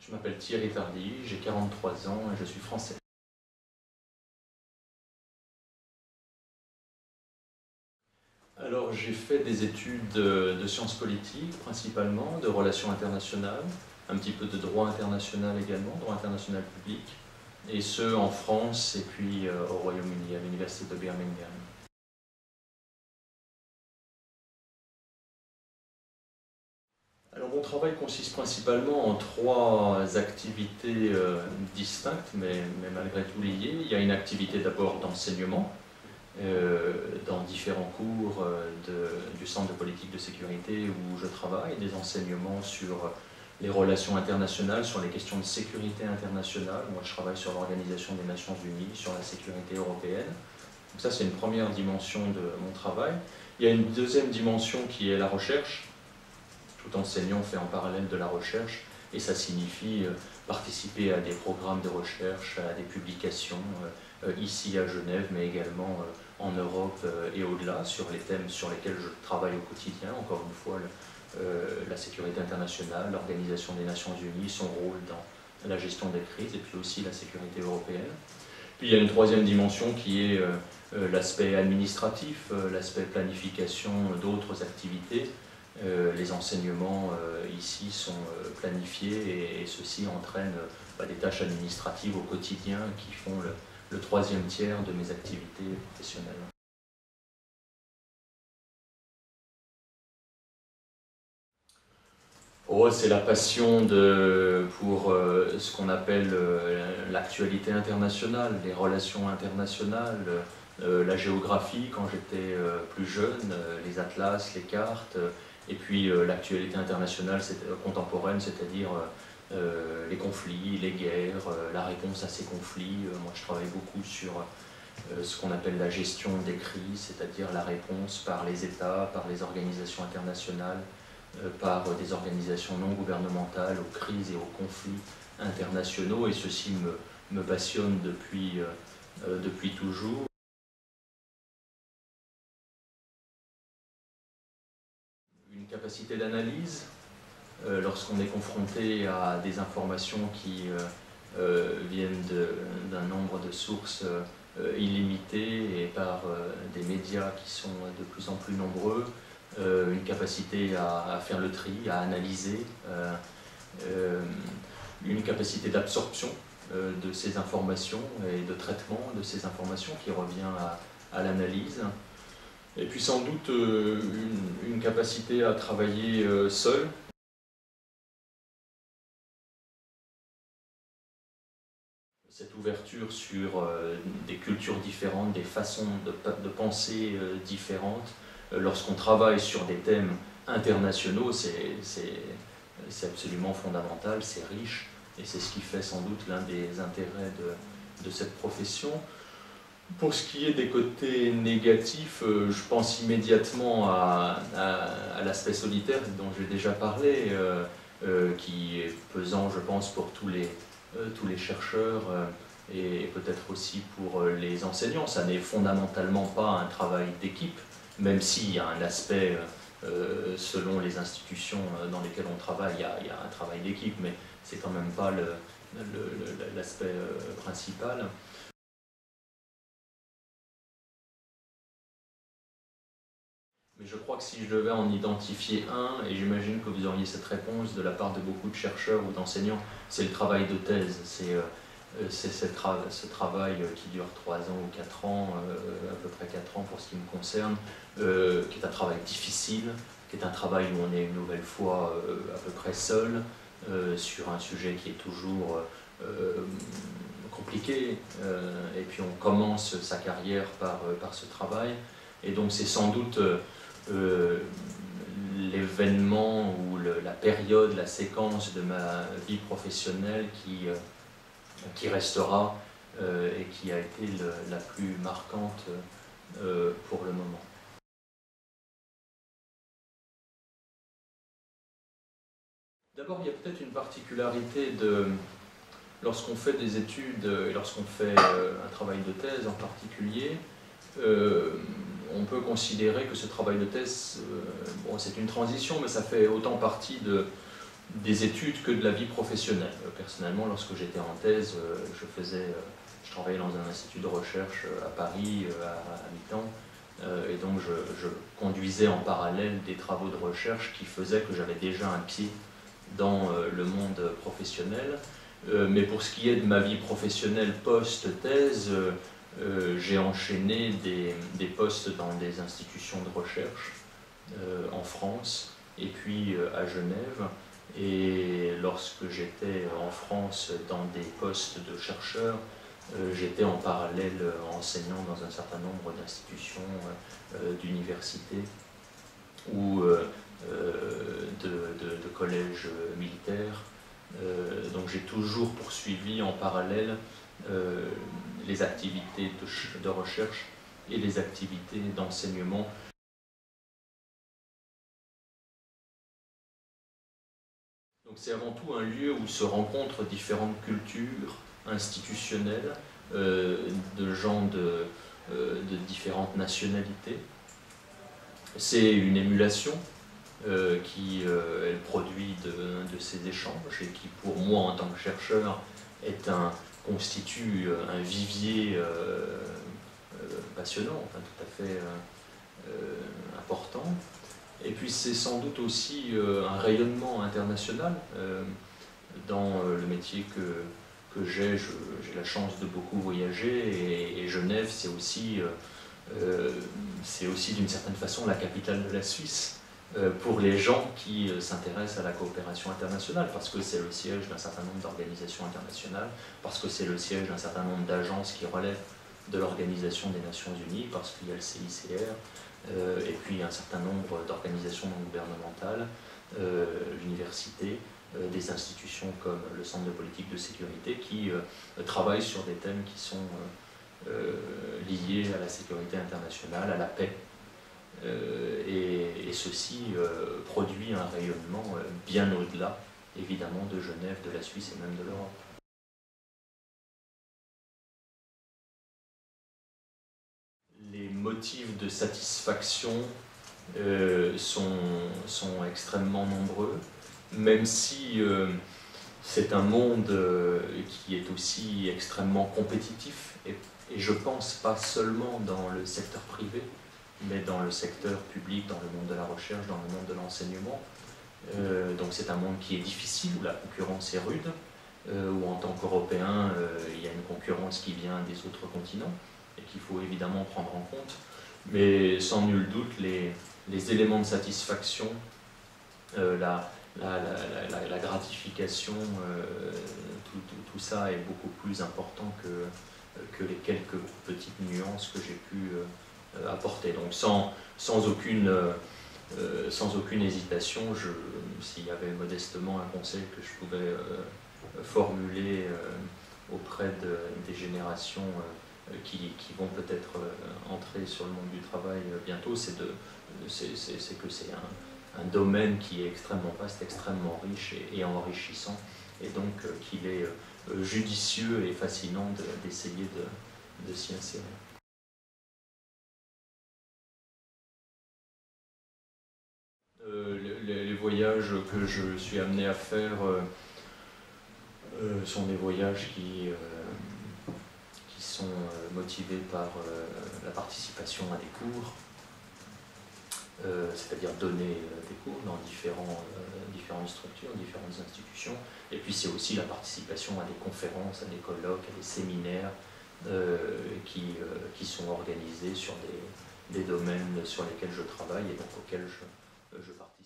Je m'appelle Thierry Tardy, j'ai 43 ans et je suis français. Alors j'ai fait des études de sciences politiques principalement, de relations internationales, un petit peu de droit international également, droit international public, et ce en France et puis au Royaume-Uni, à l'université de Birmingham. Alors mon travail consiste principalement en trois activités distinctes, mais malgré tout liées. Il y a une activité d'abord d'enseignement, dans différents cours du Centre de politique de sécurité où je travaille, des enseignements sur les relations internationales, sur les questions de sécurité internationale. Moi, je travaille sur l'Organisation des Nations Unies, sur la sécurité européenne. Donc ça, c'est une première dimension de mon travail. Il y a une deuxième dimension qui est la recherche. Tout enseignant fait en parallèle de la recherche, et ça signifie participer à des programmes de recherche, à des publications, ici à Genève, mais également en Europe et au-delà, sur les thèmes sur lesquels je travaille au quotidien, encore une fois, la sécurité internationale, l'Organisation des Nations Unies, son rôle dans la gestion des crises, et puis aussi la sécurité européenne. Puis il y a une troisième dimension qui est l'aspect administratif, l'aspect planification d'autres activités. Les enseignements ici sont planifiés et ceci entraîne des tâches administratives au quotidien qui font le troisième tiers de mes activités professionnelles. Oh, c'est la passion pour ce qu'on appelle l'actualité internationale, les relations internationales, la géographie quand j'étais plus jeune, les atlas, les cartes, et puis l'actualité internationale contemporaine, c'est-à-dire les conflits, les guerres, la réponse à ces conflits. Moi je travaille beaucoup sur ce qu'on appelle la gestion des crises, c'est-à-dire la réponse par les États, par les organisations internationales, par des organisations non gouvernementales aux crises et aux conflits internationaux, et ceci me passionne depuis toujours. Une capacité d'analyse, lorsqu'on est confronté à des informations qui viennent d'un nombre de sources illimitées et par des médias qui sont de plus en plus nombreux, une capacité à faire le tri, à analyser, une capacité d'absorption de ces informations et de traitement de ces informations qui revient à l'analyse. Et puis sans doute une capacité à travailler seul. Cette ouverture sur des cultures différentes, des façons de penser différentes, lorsqu'on travaille sur des thèmes internationaux, c'est absolument fondamental, c'est riche, et c'est ce qui fait sans doute l'un des intérêts de cette profession. Pour ce qui est des côtés négatifs, je pense immédiatement à l'aspect solitaire dont j'ai déjà parlé, qui est pesant, je pense, pour tous les chercheurs et peut-être aussi pour les enseignants. Ça n'est fondamentalement pas un travail d'équipe, même s'il y a un aspect, selon les institutions dans lesquelles on travaille, il y a un travail d'équipe, mais c'est quand même pas l'aspect principal. Mais je crois que si je devais en identifier un, et j'imagine que vous auriez cette réponse de la part de beaucoup de chercheurs ou d'enseignants, c'est le travail de thèse. C'est ce travail qui dure 3 ans ou 4 ans, à peu près 4 ans pour ce qui me concerne, qui est un travail difficile, qui est un travail où on est une nouvelle fois à peu près seul, sur un sujet qui est toujours compliqué, et puis on commence sa carrière par ce travail, et donc c'est sans doute l'événement ou la période, la séquence de ma vie professionnelle qui restera et qui a été la plus marquante pour le moment. D'abord, il y a peut-être une particularité lorsqu'on fait des études et lorsqu'on fait un travail de thèse en particulier, on peut considérer que ce travail de thèse, bon, c'est une transition, mais ça fait autant partie des études que de la vie professionnelle. Personnellement, lorsque j'étais en thèse, je travaillais dans un institut de recherche à Paris à mi-temps, et donc je conduisais en parallèle des travaux de recherche qui faisaient que j'avais déjà un pied dans le monde professionnel. Mais pour ce qui est de ma vie professionnelle post-thèse, j'ai enchaîné des postes dans des institutions de recherche en France et puis à Genève. Et lorsque j'étais en France dans des postes de chercheur, j'étais en parallèle enseignant dans un certain nombre d'institutions, d'universités ou de collèges militaires. Donc j'ai toujours poursuivi en parallèle les activités de recherche et les activités d'enseignement. Donc c'est avant tout un lieu où se rencontrent différentes cultures institutionnelles, de gens de différentes nationalités. C'est une émulation qui est le produit de ces échanges et qui, pour moi, en tant que chercheur, constitue un vivier passionnant, enfin, tout à fait important. Et puis c'est sans doute aussi un rayonnement international dans le métier que j'ai. J'ai la chance de beaucoup voyager et Genève, c'est aussi d'une certaine façon la capitale de la Suisse pour les gens qui s'intéressent à la coopération internationale, parce que c'est le siège d'un certain nombre d'organisations internationales, parce que c'est le siège d'un certain nombre d'agences qui relèvent de l'Organisation des Nations Unies, parce qu'il y a le CICR, et puis un certain nombre d'organisations non gouvernementales, l'université, des institutions comme le Centre de politique de sécurité qui travaillent sur des thèmes qui sont liés à la sécurité internationale, à la paix. Et ceci produit un rayonnement bien au-delà, évidemment, de Genève, de la Suisse et même de l'Europe. Les motifs de satisfaction sont extrêmement nombreux, même si c'est un monde qui est aussi extrêmement compétitif, et je pense pas seulement dans le secteur privé, mais dans le secteur public, dans le monde de la recherche, dans le monde de l'enseignement. Donc c'est un monde qui est difficile, où la concurrence est rude, où en tant qu'Européen, il y a une concurrence qui vient des autres continents, et qu'il faut évidemment prendre en compte. Mais sans nul doute, les éléments de satisfaction, la gratification, tout ça est beaucoup plus important que les quelques petites nuances que j'ai pu apporter. Donc sans aucune hésitation, s'il y avait modestement un conseil que je pouvais formuler auprès des générations qui vont peut-être entrer sur le monde du travail bientôt, c'est que c'est un domaine qui est extrêmement vaste, extrêmement riche et enrichissant, et donc qu'il est judicieux et fascinant d'essayer de s'y insérer. Les voyages que je suis amené à faire sont des voyages qui sont motivés par la participation à des cours, c'est-à-dire donner des cours dans différentes structures, différentes institutions, et puis c'est aussi la participation à des conférences, à des colloques, à des séminaires qui sont organisés sur des domaines sur lesquels je travaille et donc auxquels je participe.